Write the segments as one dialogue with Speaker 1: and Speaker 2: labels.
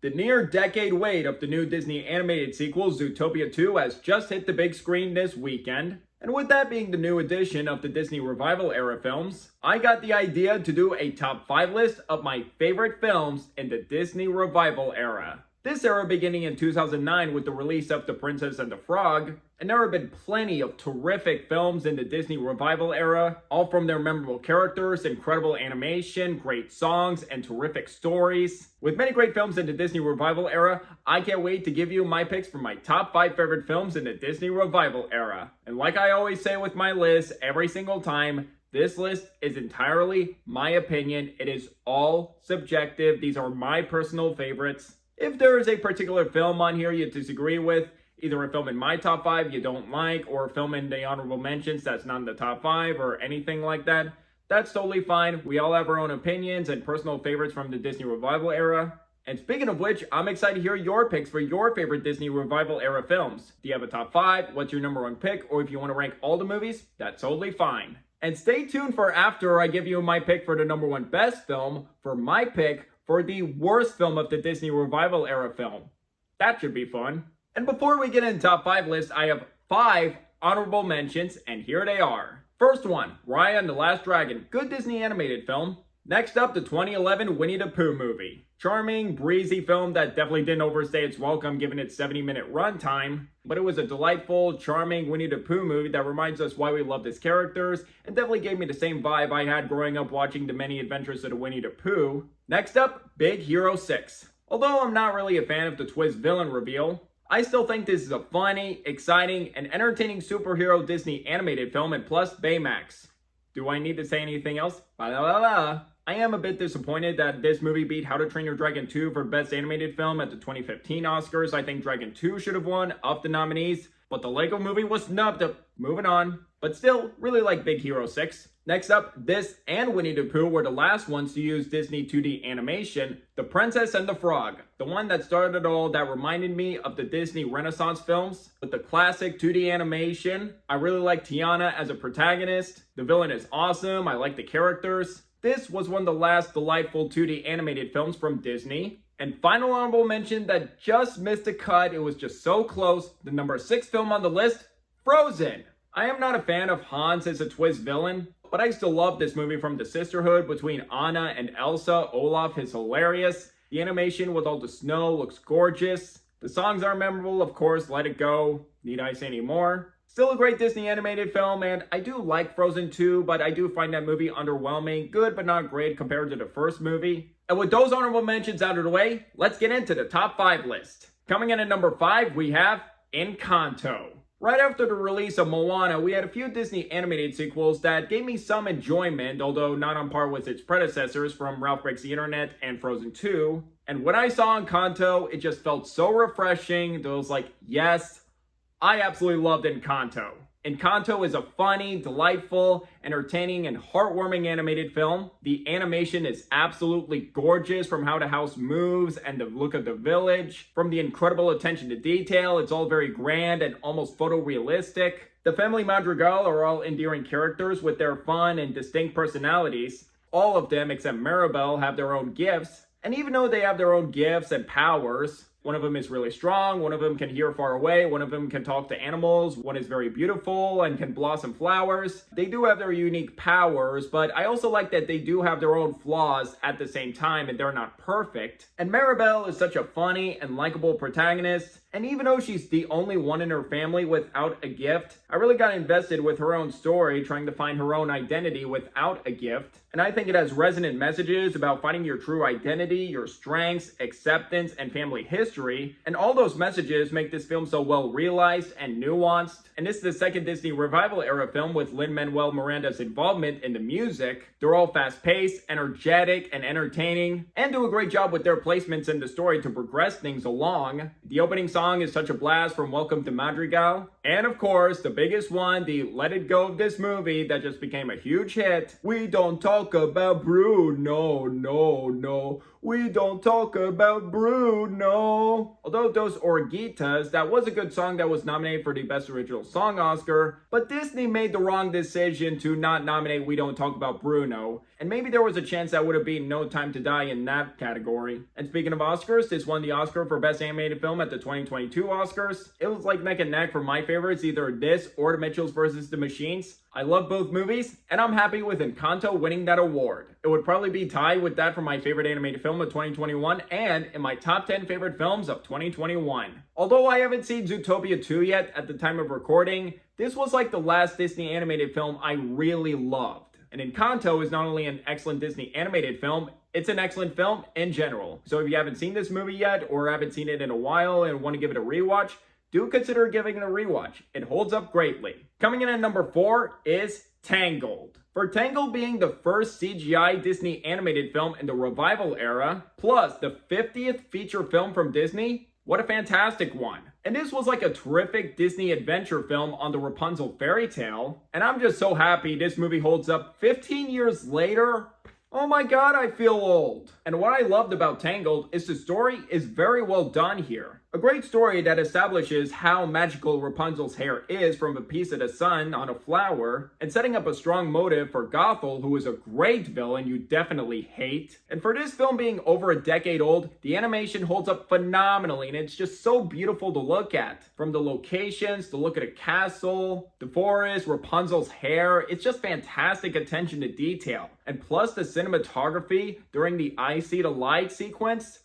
Speaker 1: The near decade wait of the new Disney animated sequel Zootopia 2 has just hit the big screen this weekend. And with that being the new edition of the Disney Revival era films, I got the idea to do a top 5 list of my favorite films in the Disney Revival era. This era beginning in 2009 with the release of The Princess and the Frog, and there have been plenty of terrific films in the Disney Revival era, all from their memorable characters, incredible animation, great songs, and terrific stories. With many great films in the Disney Revival era, I can't wait to give you my picks for my top 5 favorite films in the Disney Revival era. And like I always say with my list every single time, this list is entirely my opinion. It is all subjective. These are my personal favorites. If there is a particular film on here you disagree with, either a film in my top 5 you don't like, or a film in the honorable mentions that's not in the top 5, or anything like that, that's totally fine. We all have our own opinions and personal favorites from the Disney Revival era. And speaking of which, I'm excited to hear your picks for your favorite Disney Revival era films. Do you have a top 5? What's your number 1 pick? Or if you want to rank all the movies, that's totally fine. And stay tuned for after I give you my pick for the number 1 best film for my pick for the worst film of the Disney Revival era film. That should be fun. And before we get into top 5 list, I have 5 honorable mentions, and here they are. First one, Raya and the Last Dragon, good Disney animated film. Next up, the 2011 Winnie the Pooh movie. Charming, breezy film that definitely didn't overstay its welcome given its 70-minute runtime, but it was a delightful, charming Winnie the Pooh movie that reminds us why we love his characters, and definitely gave me the same vibe I had growing up watching The Many Adventures of the Winnie the Pooh. Next up, Big Hero 6. Although I'm not really a fan of the twist villain reveal, I still think this is a funny, exciting, and entertaining superhero Disney animated film, and plus Baymax. Do I need to say anything else? I am a bit disappointed that this movie beat How to Train Your Dragon 2 for Best Animated Film at the 2015 Oscars. I think Dragon 2 should have won of the nominees, but the Lego movie was snubbed. Moving on. But still, really like Big Hero 6. Next up, this and Winnie the Pooh were the last ones to use Disney 2D animation. The Princess and the Frog, the one that started it all, that reminded me of the Disney Renaissance films. With the classic 2D animation, I really like Tiana as a protagonist. The villain is awesome, I like the characters. This was one of the last delightful 2D animated films from Disney. And final honorable mention that just missed a cut, it was just so close, the number 6 film on the list, Frozen. I am not a fan of Hans as a twist villain, but I still love this movie from the sisterhood between Anna and Elsa. Olaf is hilarious. The animation with all the snow looks gorgeous. The songs are memorable, of course, Let It Go. Need I say any more? Still a great Disney animated film, and I do like Frozen 2, but I do find that movie underwhelming. Good, but not great compared to the first movie. And with those honorable mentions out of the way, let's get into the top 5 list. Coming in at number 5, we have Encanto. Right after the release of Moana, we had a few Disney animated sequels that gave me some enjoyment, although not on par with its predecessors from Ralph Breaks the Internet and Frozen 2. And when I saw Encanto, it just felt so refreshing. It was like, yes, I absolutely loved Encanto. Encanto is a funny, delightful, entertaining, and heartwarming animated film. The animation is absolutely gorgeous, from how the house moves and the look of the village. From the incredible attention to detail, it's all very grand and almost photorealistic. The family Madrigal are all endearing characters with their fun and distinct personalities. All of them, except Maribel, have their own gifts. And even though they have their own gifts and powers, one of them is really strong, one of them can hear far away, one of them can talk to animals, one is very beautiful and can blossom flowers. They do have their unique powers, but I also like that they do have their own flaws at the same time, and they're not perfect. And Maribel is such a funny and likable protagonist, and even though she's the only one in her family without a gift, I really got invested with her own story, trying to find her own identity without a gift. And I think it has resonant messages about finding your true identity, your strengths, acceptance, and family history. And all those messages make this film so well realized and nuanced. And this is the second Disney Revival era film with Lin-Manuel Miranda's involvement in the music. They're all fast-paced, energetic, and entertaining, and do a great job with their placements in the story to progress things along. The opening song is such a blast from Welcome to Madrigal. And of course, the biggest one, the Let It Go of this movie that just became a huge hit. We don't talk about Bruno, no. We don't talk about Bruno. Although Dos Orguitas, that was a good song that was nominated for the Best Original Song Oscar, but Disney made the wrong decision to not nominate We Don't Talk About Bruno. and maybe there was a chance that would have been No Time to Die in that category. And speaking of Oscars, this won the Oscar for Best Animated Film at the 2022 Oscars. It was like neck and neck for my favorites, either this or The Mitchells vs. the Machines. I love both movies, and I'm happy with Encanto winning that award. It would probably be tied with that for my favorite animated film of 2021 and in my top 10 favorite films of 2021. Although I haven't seen Zootopia 2 yet at the time of recording, this was like the last Disney animated film I really loved. And Encanto is not only an excellent Disney animated film, it's an excellent film in general. So if you haven't seen this movie yet or haven't seen it in a while and want to give it a rewatch, do consider giving it a rewatch. It holds up greatly. Coming in at number 4 is Tangled. For Tangled being the first CGI Disney animated film in the revival era, plus the 50th feature film from Disney, what a fantastic one. And this was like a terrific Disney adventure film on the Rapunzel fairy tale. And I'm just so happy this movie holds up 15 years later. Oh my god, I feel old. And what I loved about Tangled is the story is very well done here. A great story that establishes how magical Rapunzel's hair is from a piece of the sun on a flower, and setting up a strong motive for Gothel, who is a great villain you definitely hate. And for this film being over a decade old, the animation holds up phenomenally, and it's just so beautiful to look at. From the locations, the look at a castle, the forest, Rapunzel's hair, it's just fantastic attention to detail. And plus the cinematography during the I See the Light sequence,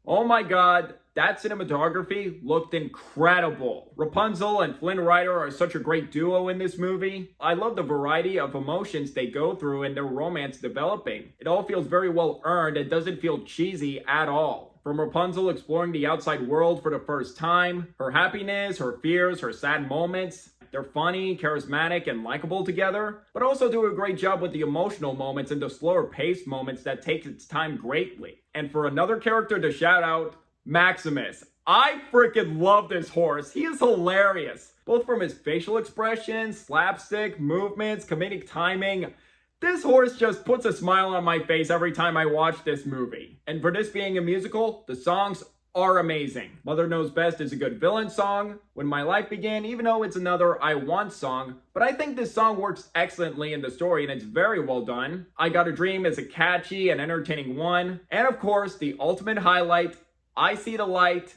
Speaker 1: oh my god, that cinematography looked incredible. Rapunzel and Flynn Rider are such a great duo in this movie. I love the variety of emotions they go through and their romance developing. It all feels very well earned and doesn't feel cheesy at all. From Rapunzel exploring the outside world for the first time, her happiness, her fears, her sad moments, they're funny, charismatic, and likable together, but also do a great job with the emotional moments and the slower paced moments that take its time greatly. And for another character to shout out, Maximus. I freaking love this horse. He is hilarious. Both from his facial expressions, slapstick, movements, comedic timing. This horse just puts a smile on my face every time I watch this movie. And for this being a musical, the songs are amazing. Mother Knows Best is a good villain song. When My Life Began, even though it's another I Want song, but I think this song works excellently in the story and it's very well done. I Got a Dream is a catchy and entertaining one. And of course, the ultimate highlight, I See the Light.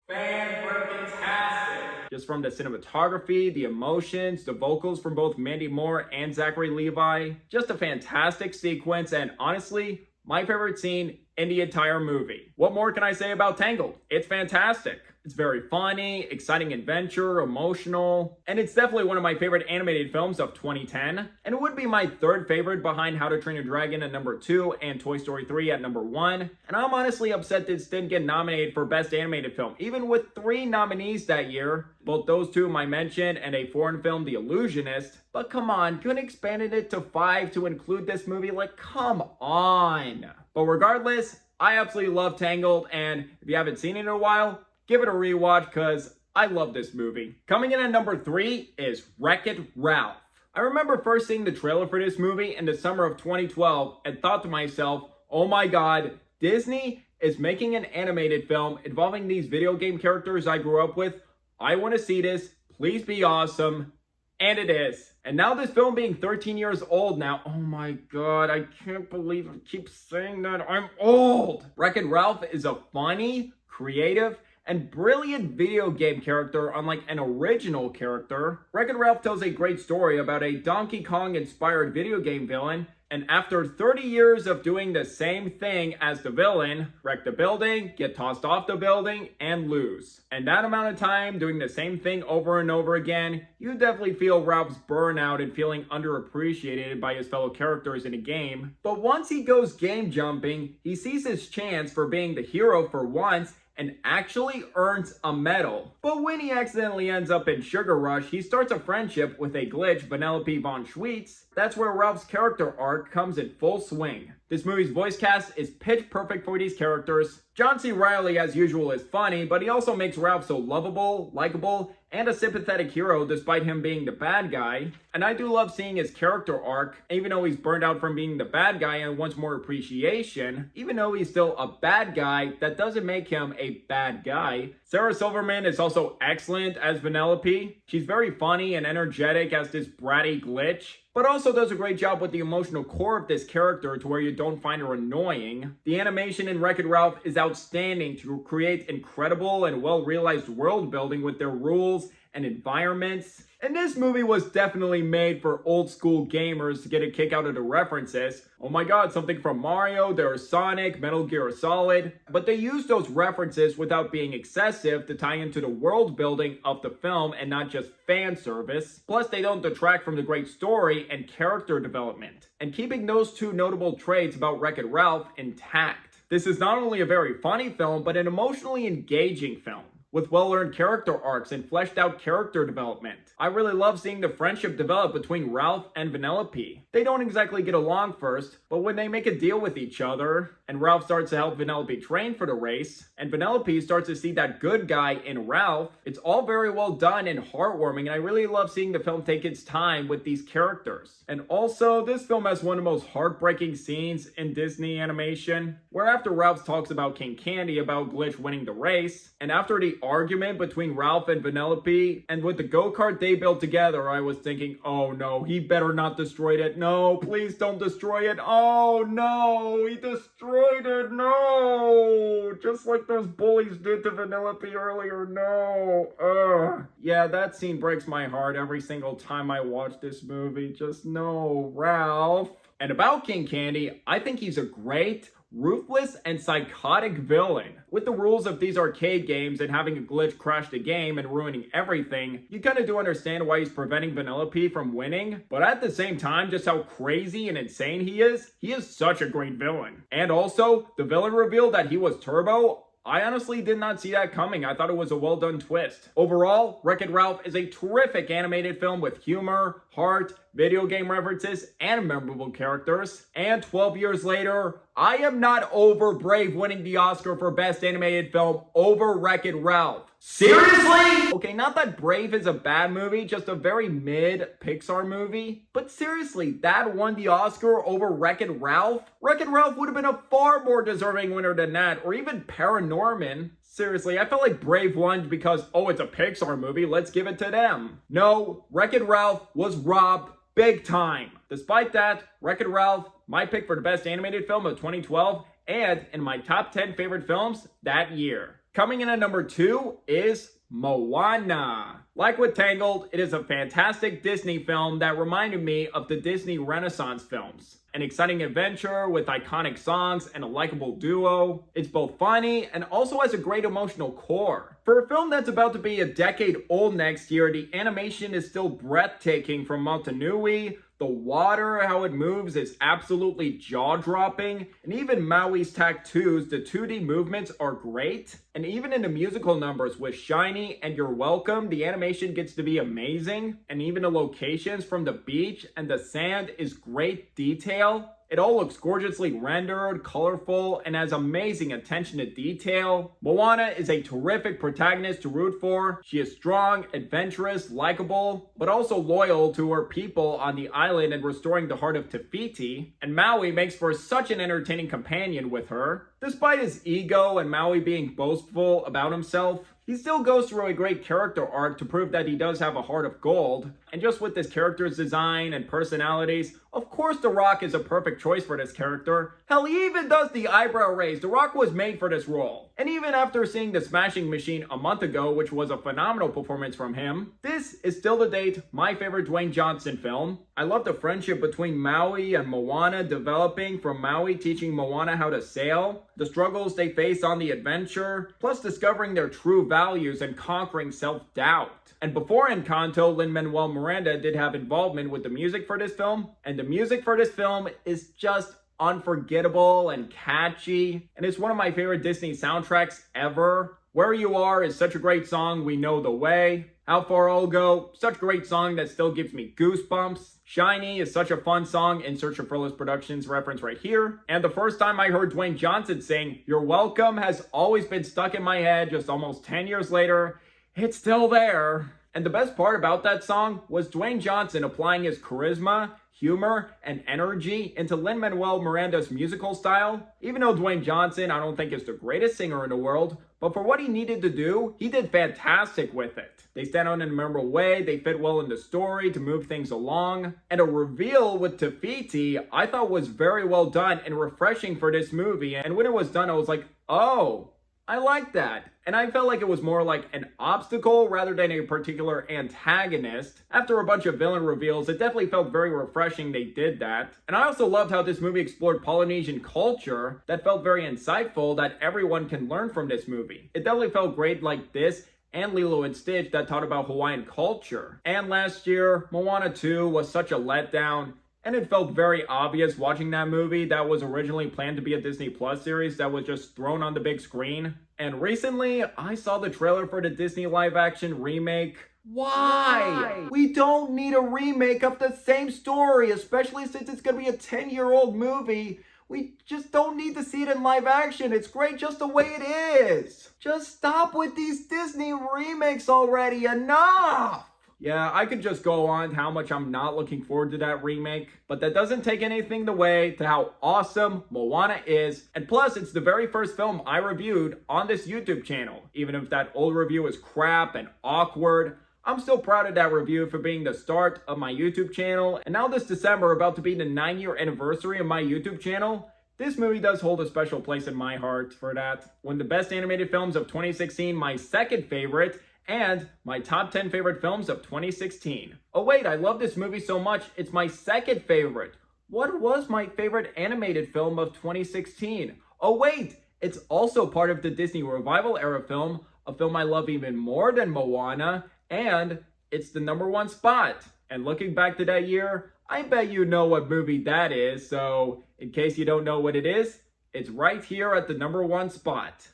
Speaker 1: Fan-freaking-tastic! Just from the cinematography, the emotions, the vocals from both Mandy Moore and Zachary Levi. Just a fantastic sequence and honestly, my favorite scene in the entire movie. What more can I say about Tangled? It's fantastic. It's very funny, exciting adventure, emotional, and it's definitely one of my favorite animated films of 2010. And it would be my third favorite behind How to Train Your Dragon at number 2 and Toy Story 3 at number 1. And I'm honestly upset this didn't get nominated for Best Animated Film, even with 3 nominees that year. Both those two I mentioned and a foreign film, The Illusionist. But come on, couldn't expanded it to 5 to include this movie? Like, come on. But regardless, I absolutely love Tangled, and if you haven't seen it in a while, give it a rewatch because I love this movie. Coming in at number 3 is Wreck-It Ralph. I remember first seeing the trailer for this movie in the summer of 2012 and thought to myself, oh my god, Disney is making an animated film involving these video game characters I grew up with. I want to see this. Please be awesome. And it is. And now this film being 13 years old now, oh my god, I can't believe I keep saying that. I'm old. Wreck-It Ralph is a funny, creative, and brilliant video game character unlike an original character. Wreck-It Ralph tells a great story about a Donkey Kong-inspired video game villain, and after 30 years of doing the same thing as the villain, wreck the building, get tossed off the building, and lose. And that amount of time doing the same thing over and over again, you definitely feel Ralph's burnout and feeling underappreciated by his fellow characters in a game. But once he goes game jumping, he sees his chance for being the hero for once and actually earns a medal. But when he accidentally ends up in Sugar Rush, he starts a friendship with a glitch, Vanellope von Schweetz. That's where Ralph's character arc comes in full swing. This movie's voice cast is pitch perfect for these characters. John C. Reilly, as usual, is funny, but he also makes Ralph so lovable, likable, and a sympathetic hero despite him being the bad guy. And I do love seeing his character arc, even though he's burned out from being the bad guy and wants more appreciation. Even though he's still a bad guy, that doesn't make him a bad guy. Sarah Silverman is also excellent as Vanellope. She's very funny and energetic as this bratty glitch. but also does a great job with the emotional core of this character to where you don't find her annoying. The animation in Wreck-It Ralph is outstanding to create incredible and well-realized world building with their rules and environments. And this movie was definitely made for old school gamers to get a kick out of the references. Oh my god, something from Mario, there's Sonic, Metal Gear Solid. But they used those references without being excessive to tie into the world building of the film and not just fan service. Plus, they don't detract from the great story and character development, and keeping those two notable traits about Wreck-It Ralph intact. This is not only a very funny film, but an emotionally engaging film, with well-earned character arcs and fleshed out character development. I really love seeing the friendship develop between Ralph and Vanellope. They don't exactly get along first, but when they make a deal with each other, and Ralph starts to help Vanellope train for the race, and Vanellope starts to see that good guy in Ralph, it's all very well done and heartwarming, and I really love seeing the film take its time with these characters. And also, this film has one of the most heartbreaking scenes in Disney animation, where after Ralph talks about King Candy about Glitch winning the race, and after the argument between Ralph and Vanellope, and with the go-kart they built together, I was thinking, oh no, he better not destroy it. No, please don't destroy it. Oh no, he destroyed it. No, just like those bullies did to Vanellope earlier. No. Ugh. Yeah, that scene breaks my heart every single time I watch this movie. Just no, Ralph. And about King Candy, I think he's a great, ruthless, and psychotic villain. With the rules of these arcade games and having a glitch crash the game and ruining everything, you kind of do understand why he's preventing Vanellope from winning, but at the same time, just how crazy and insane he is such a great villain. And also, the villain reveal that he was Turbo, I honestly did not see that coming. I thought it was a well done twist. Overall, Wreck-It Ralph is a terrific animated film with humor, heart, video game references, and memorable characters. And 12 years later, I am not over Brave winning the Oscar for Best Animated Film over Wreck-It Ralph. Seriously? Okay, not that Brave is a bad movie, just a very mid Pixar movie. But seriously, that won the Oscar over Wreck-It Ralph? Wreck-It Ralph would have been a far more deserving winner than that, or even Paranorman. Seriously, I felt like Brave won because, oh, it's a Pixar movie, let's give it to them. No, Wreck-It Ralph was robbed big time. Despite that, Wreck-It Ralph, my pick for the best animated film of 2012, and in my top 10 favorite films that year. Coming in at number 2 is Moana. Like with Tangled, it is a fantastic Disney film that reminded me of the Disney Renaissance films. An exciting adventure with iconic songs and a likable duo. It's both funny and also has a great emotional core. For a film that's about to be a decade old next year, the animation is still breathtaking from Motunui. The water, how it moves, is absolutely jaw-dropping. And even Maui's tattoos, the 2D movements are great. And even in the musical numbers with Shiny and You're Welcome, the animation gets to be amazing. And even the locations from the beach and the sand is great detail. It all looks gorgeously rendered, colorful, and has amazing attention to detail. Moana is a terrific protagonist to root for. She is strong, adventurous, likable, but also loyal to her people on the island and restoring the heart of Te Fiti. And Maui makes for such an entertaining companion with her. Despite his ego and Maui being boastful about himself, he still goes through a great character arc to prove that he does have a heart of gold. And just with this character's design and personalities, of course The Rock is a perfect choice for this character. Hell, he even does the eyebrow raise. The Rock was made for this role. And even after seeing The Smashing Machine a month ago, which was a phenomenal performance from him, this is still to date my favorite Dwayne Johnson film. I love the friendship between Maui and Moana developing, from Maui teaching Moana how to sail, the struggles they face on the adventure, plus discovering their true values and conquering self-doubt. And before Encanto, Lin-Manuel Miranda did have involvement with the music for this film, and the music for this film is just unforgettable and catchy, and it's one of my favorite Disney soundtracks ever. Where You Are is such a great song, We Know the Way. How Far I'll Go, such a great song that still gives me goosebumps. Shiny is such a fun song, In Search of Fearless Productions reference right here. And the first time I heard Dwayne Johnson sing You're Welcome has always been stuck in my head just almost 10 years later. It's still there. And the best part about that song was Dwayne Johnson applying his charisma, humor, and energy into Lin-Manuel Miranda's musical style. Even though Dwayne Johnson I don't think is the greatest singer in the world, But for what he needed to do, he did fantastic with it. They stand out in a memorable way, they fit well in the story to move things along, and a reveal with Te Fiti I thought was very well done and refreshing for this movie, and when it was done I was like, oh, I like that. And I felt like it was more like an obstacle rather than a particular antagonist. After a bunch of villain reveals, it definitely felt very refreshing they did that. And I also loved how this movie explored Polynesian culture that felt very insightful that everyone can learn from this movie. It definitely felt great like this and Lilo and Stitch that taught about Hawaiian culture. And last year, Moana 2 was such a letdown. And it felt very obvious watching that movie that was originally planned to be a Disney Plus series that was just thrown on the big screen. And recently, I saw the trailer for the Disney live-action remake. Why? We don't need a remake of the same story, especially since it's gonna be a 10-year-old movie. We just don't need to see it in live action. It's great just the way it is. Just stop with these Disney remakes already. Enough! Yeah, I could just go on how much I'm not looking forward to that remake, but that doesn't take anything away to how awesome Moana is, and plus it's the very first film I reviewed on this YouTube channel. Even if that old review was crap and awkward, I'm still proud of that review for being the start of my YouTube channel, and now this December about to be the 9-year anniversary of my YouTube channel, this movie does hold a special place in my heart for that. One of the best animated films of 2016, my second favorite, and my top 10 favorite films of 2016. Oh wait, I love this movie so much, it's my second favorite. What was my favorite animated film of 2016? Oh wait, it's also part of the Disney Revival era film, a film I love even more than Moana, and it's the #1 spot. And looking back to that year, I bet you know what movie that is, so in case you don't know what it is, it's right here at the #1 spot.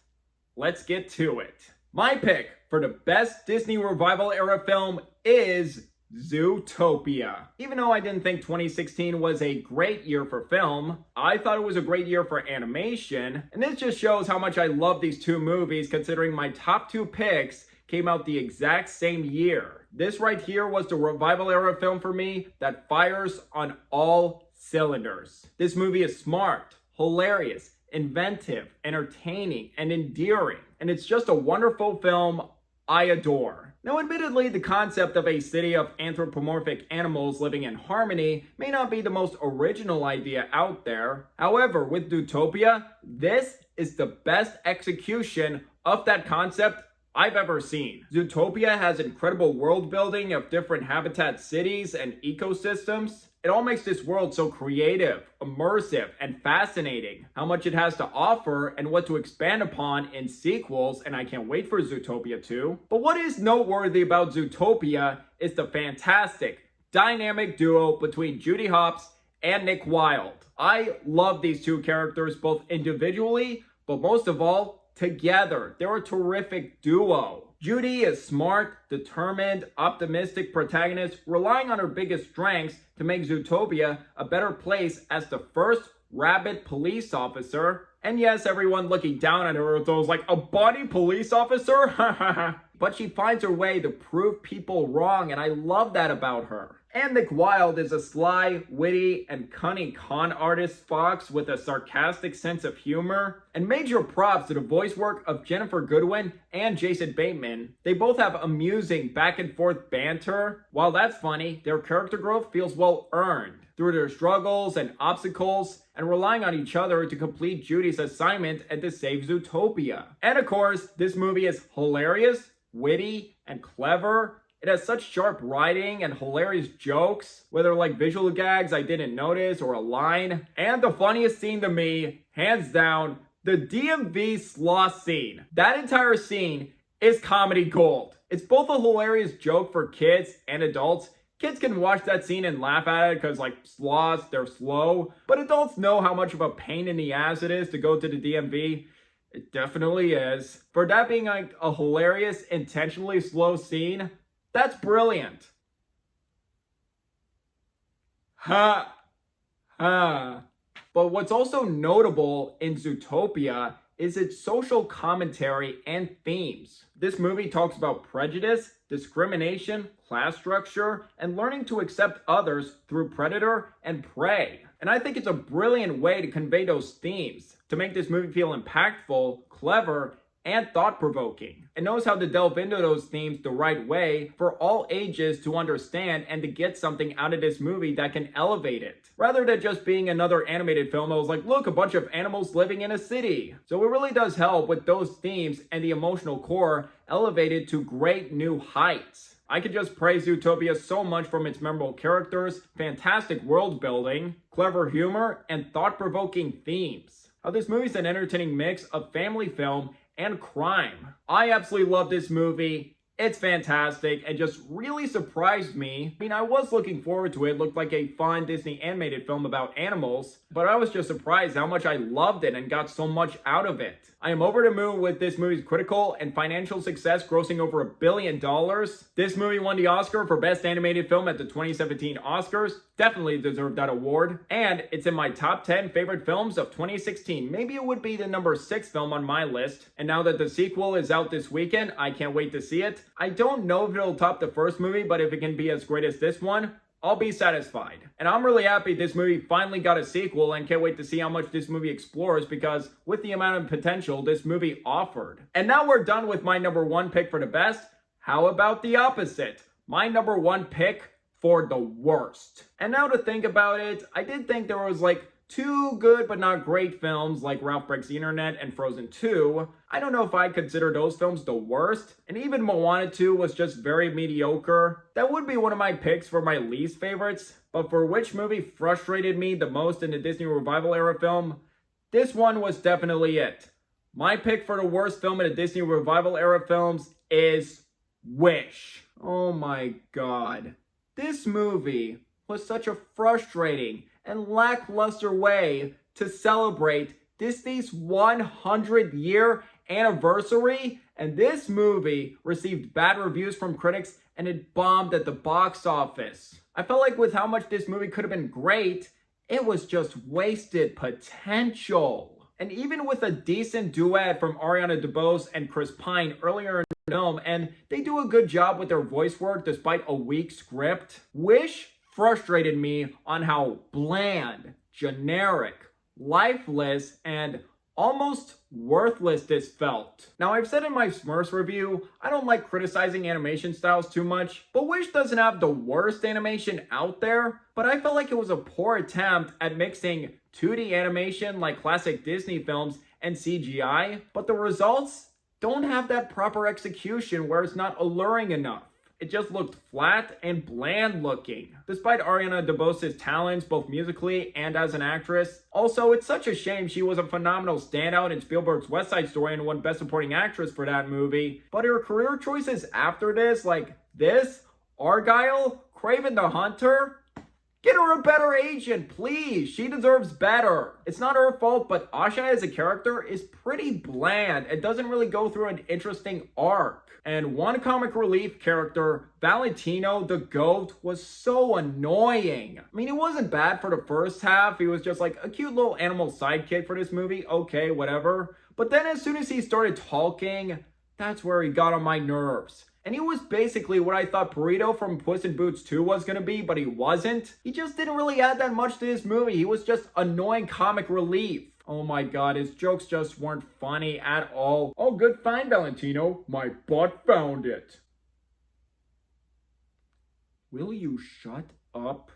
Speaker 1: Let's get to it. My pick for the best Disney Revival era film is Zootopia. Even though I didn't think 2016 was a great year for film, I thought it was a great year for animation, and this just shows how much I love these two movies considering my top 2 picks came out the exact same year. This right here was the Revival era film for me that fires on all cylinders. This movie is smart, hilarious, inventive, entertaining, and endearing. And it's just a wonderful film I adore. Now, admittedly, the concept of a city of anthropomorphic animals living in harmony may not be the most original idea out there. However, with Zootopia, this is the best execution of that concept I've ever seen. Zootopia has incredible world building of different habitat cities and ecosystems. It all makes this world so creative, immersive, and fascinating. How much it has to offer and what to expand upon in sequels, and I can't wait for Zootopia 2. But what is noteworthy about Zootopia is the fantastic, dynamic duo between Judy Hopps and Nick Wilde. I love these two characters both individually, but most of all, together. They're a terrific duo. Judy is smart, determined, optimistic protagonist, relying on her biggest strengths to make Zootopia a better place as the first rabbit police officer. And yes, everyone looking down at her was like, a bunny police officer? But she finds her way to prove people wrong, and I love that about her. And Nick Wilde is a sly, witty, and cunning con artist fox with a sarcastic sense of humor. And major props to the voice work of Jennifer Goodwin and Jason Bateman. They both have amusing back and forth banter. While that's funny, their character growth feels well earned through their struggles and obstacles and relying on each other to complete Judy's assignment and to save Zootopia. And of course, this movie is hilarious, witty, and clever. It has such sharp writing and hilarious jokes, whether like visual gags I didn't notice or a line. And the funniest scene to me, hands down, the DMV sloth scene. That entire scene is comedy gold. It's both a hilarious joke for kids and adults. Kids can watch that scene and laugh at it because like sloths, they're slow. But adults know how much of a pain in the ass it is to go to the DMV. It definitely is. For that being like a hilarious, intentionally slow scene, that's brilliant. Ha! Ha! But what's also notable in Zootopia is its social commentary and themes. This movie talks about prejudice, discrimination, class structure, and learning to accept others through predator and prey. And I think it's a brilliant way to convey those themes, to make this movie feel impactful, clever, and thought-provoking. It knows how to delve into those themes the right way for all ages to understand and to get something out of this movie that can elevate it, rather than just being another animated film that was like, look, a bunch of animals living in a city. So it really does help with those themes and the emotional core elevated to great new heights. I could just praise Zootopia so much from its memorable characters, fantastic world building, clever humor, and thought-provoking themes. How this movie's an entertaining mix of family film and crime. I absolutely love this movie. It's fantastic and just really surprised me. I mean, I was looking forward to it. It looked like a fun Disney animated film about animals, but I was just surprised how much I loved it and got so much out of it. I am over the moon with this movie's critical and financial success, grossing over $1 billion. This movie won the Oscar for Best Animated Film at the 2017 Oscars. Definitely deserved that award. And it's in my top 10 favorite films of 2016. Maybe it would be the number 6 film on my list. And now that the sequel is out this weekend, I can't wait to see it. I don't know if it'll top the first movie, but if it can be as great as this one, I'll be satisfied. And I'm really happy this movie finally got a sequel and can't wait to see how much this movie explores, because with the amount of potential this movie offered. And now we're done with my number 1 pick for the best. How about the opposite? My number 1 pick for the worst. And now to think about it, I did think there was like 2 good but not great films like Ralph Breaks the Internet and Frozen 2. I don't know if I'd consider those films the worst, and even Moana 2 was just very mediocre. That would be one of my picks for my least favorites, but for which movie frustrated me the most in the Disney Revival era film, this one was definitely it. My pick for the worst film in the Disney Revival era films is Wish. Oh my god. This movie was such a frustrating and lackluster way to celebrate Disney's 100-year anniversary, and this movie received bad reviews from critics and it bombed at the box office. I felt like with how much this movie could have been great, it was just wasted potential. And even with a decent duet from Ariana DeBose and Chris Pine earlier in the film, and they do a good job with their voice work despite a weak script, Wish frustrated me on how bland, generic, lifeless, and almost worthless this felt. Now, I've said in my Smurfs review, I don't like criticizing animation styles too much, but Wish doesn't have the worst animation out there, but I felt like it was a poor attempt at mixing 2D animation like classic Disney films and CGI, but the results don't have that proper execution where it's not alluring enough. It just looked flat and bland looking, despite Ariana DeBose's talents both musically and as an actress. Also, it's such a shame she was a phenomenal standout in Spielberg's West Side Story and won Best Supporting Actress for that movie, but her career choices after this, like this, Argyle, Kraven the Hunter, get her a better agent, please. She deserves better. It's not her fault, but Asha as a character is pretty bland. It doesn't really go through an interesting arc. And one comic relief character, Valentino the Goat, was so annoying. I mean, it wasn't bad for the first half. He was just like a cute little animal sidekick for this movie. Okay, whatever. But then as soon as he started talking, that's where he got on my nerves. And he was basically what I thought Burrito from Puss in Boots 2 was going to be, but he wasn't. He just didn't really add that much to this movie. He was just annoying comic relief. Oh my god, his jokes just weren't funny at all. Oh, good find, Valentino. My butt found it. Will you shut up?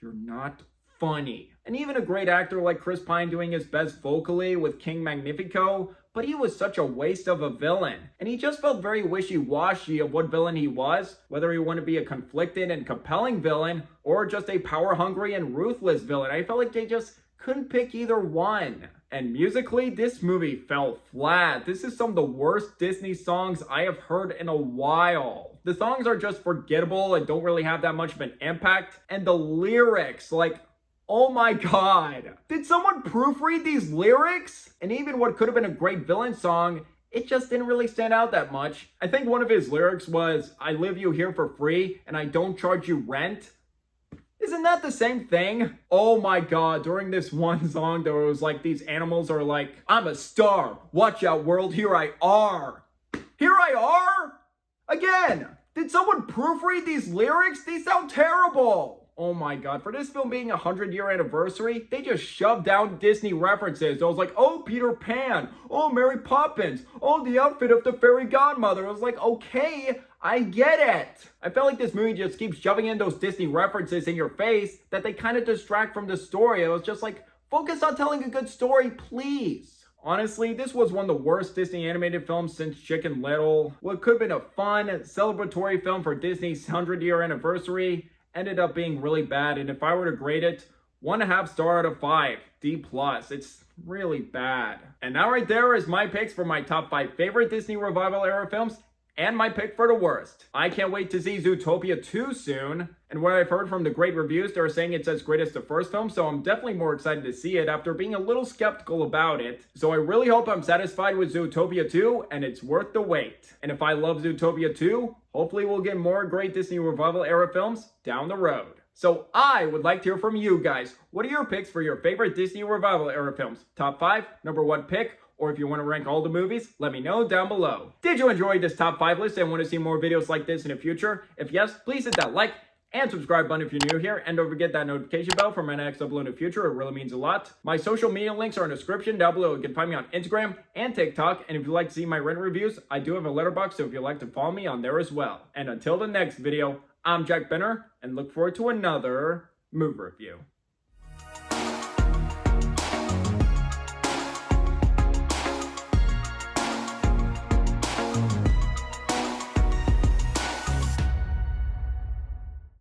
Speaker 1: You're not funny. And even a great actor like Chris Pine doing his best vocally with King Magnifico, but he was such a waste of a villain. And he just felt very wishy-washy of what villain he was, whether he wanted to be a conflicted and compelling villain, or just a power-hungry and ruthless villain. I felt like they just couldn't pick either one. And musically, this movie fell flat. This is some of the worst Disney songs I have heard in a while. The songs are just forgettable and don't really have that much of an impact. And the lyrics, like, oh my god. Did someone proofread these lyrics? And even what could have been a great villain song, it just didn't really stand out that much. I think one of his lyrics was, I live you here for free and I don't charge you rent. Isn't that the same thing? Oh my god, during this one song there was like these animals are like, I'm a star, watch out world, here I are. Here I are? Again, did someone proofread these lyrics? These sound terrible. Oh my god, for this film being a 100-year anniversary, they just shoved down Disney references. I was like, oh, Peter Pan, oh, Mary Poppins, oh, the outfit of the fairy godmother. I was like, okay, I get it. I felt like this movie just keeps shoving in those Disney references in your face that they kind of distract from the story. I was just like, focus on telling a good story, please. Honestly, this was one of the worst Disney animated films since Chicken Little. What could have been a fun, celebratory film for Disney's 100-year anniversary ended up being really bad, and if I were to grade it, 1.5 star out of 5, D+. It's really bad. And that right there is my picks for my top 5 favorite Disney Revival era films, and my pick for the worst. I can't wait to see Zootopia 2 soon, and what I've heard from the great reviews, they're saying it's as great as the first film, so I'm definitely more excited to see it after being a little skeptical about it. So I really hope I'm satisfied with Zootopia 2, and it's worth the wait. And if I love Zootopia 2, hopefully we'll get more great Disney Revival era films down the road. So I would like to hear from you guys. What are your picks for your favorite Disney Revival era films? Top 5, number 1 pick, or if you want to rank all the movies, let me know down below. Did you enjoy this top 5 list and want to see more videos like this in the future? If yes, please hit that like and subscribe button if you're new here, and don't forget that notification bell for my next upload in the future. It really means a lot. My social media links are in the description down below. You can find me on Instagram and TikTok, and if you'd like to see my rent reviews, I do have a letterbox, so if you'd like to follow me on there as well. And until the next video, I'm Jack Benner, and look forward to another movie review.